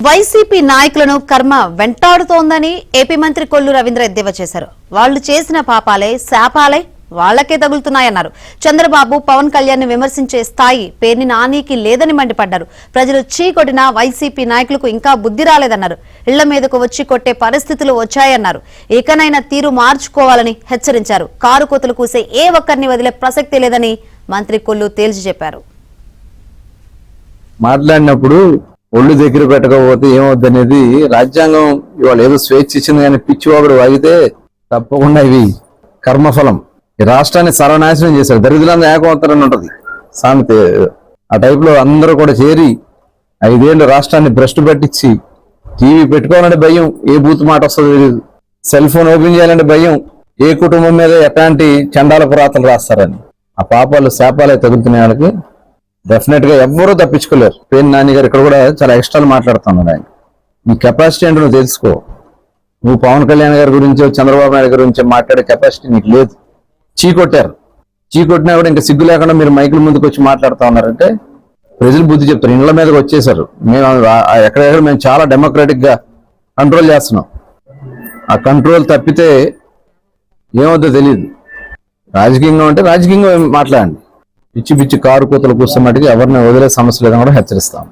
YCP నాయకులను కర్మ వెంటాడుతోందని AP మంత్రి కొల్లు రవీంద్ర ఎద్దేవా చేశారు. వాళ్లు చేసిన పాపాలే శాపాలై వాళ్లకే తగులుతున్నాయన్నారు. చంద్రబాబు పవన్ కళ్యాణ్ ని విమర్శించే స్థాయి పేర్ని నానికి లేదని మండిపడ్డారు. ప్రజలు చీకొట్టిన వైసీపీ నాయకులకు ఇంకా బుద్ధి రాలేదన్నారు. ఇళ్ల మీదకు వచ్చి కొట్టే పరిస్థితులు వచ్చాయన్నారు. ఇకనైనా తీరు మార్చుకోవాలని హెచ్చరించారు. కారు కోతలు కూసే ఏ ఒక్కరిని వదిలే ప్రసక్తి లేదని మంత్రి కొల్లు తేల్చి చెప్పారు. మాట్లాడినప్పుడు ఒళ్ళు దగ్గర పెట్టకపోతే ఏమవుద్దనేది రాజ్యాంగం ఇవాళ ఏదో స్వేచ్ఛ ఇచ్చింది కానీ పిచ్చివాగుడు వాగితే తప్పకుండా ఇవి కర్మఫలం. ఈ రాష్ట్రాన్ని సర్వనాశనం చేశారు. దరిద్రులందరూ ఏకమవుతారని ఉంటది సామెత. ఆ టైప్ లో అందరూ కూడా చేరి 5 ఏళ్ళు రాష్ట్రాన్ని భ్రష్టు పట్టించి టీవీ పెట్టుకోవాలంటే భయం, ఏ బూత్ మాట వస్తుందో తెలియదు. సెల్ ఫోన్ ఓపెన్ చేయాలంటే భయం, ఏ కుటుంబం మీద ఎట్లాంటి చండాల పురాతలు రాస్తారని. ఆ పాపాలు శాపాలే తగులుతున్న వాళ్ళకి డెఫినెట్ గా ఎవ్వరూ తప్పించుకోలేరు. పేరు నాని గారు ఇక్కడ కూడా చాలా ఎక్స్ట్రాలు మాట్లాడుతున్నాడు. ఆయన నీ కెపాసిటీ అంటే నువ్వు తెలుసుకో. నువ్వు పవన్ కళ్యాణ్ గారి గురించి చంద్రబాబు నాయుడు గురించి మాట్లాడే కెపాసిటీ నీకు లేదు. చీకొట్టారు. చీకొట్టినా కూడా ఇంకా సిగ్గు లేకుండా మీరు మైకుల ముందుకు వచ్చి మాట్లాడుతూ ఉన్నారంటే ప్రజలు బుద్ధి చెప్తారు. ఇళ్ల మీదకి వచ్చేసారు. మేము ఎక్కడెక్కడ మేము చాలా డెమోక్రాటిక్ గా కంట్రోల్ చేస్తున్నాం. ఆ కంట్రోల్ తప్పితే ఏమవుతుందో తెలియదు. రాజకీయంగా ఉంటే రాజకీయంగా మాట్లాడండి. పిచ్చి పిచ్చి కారు కూతలు కూర్చోమటికి ఎవరిని వదిలే సమస్య లేదని కూడా హెచ్చరిస్తాం.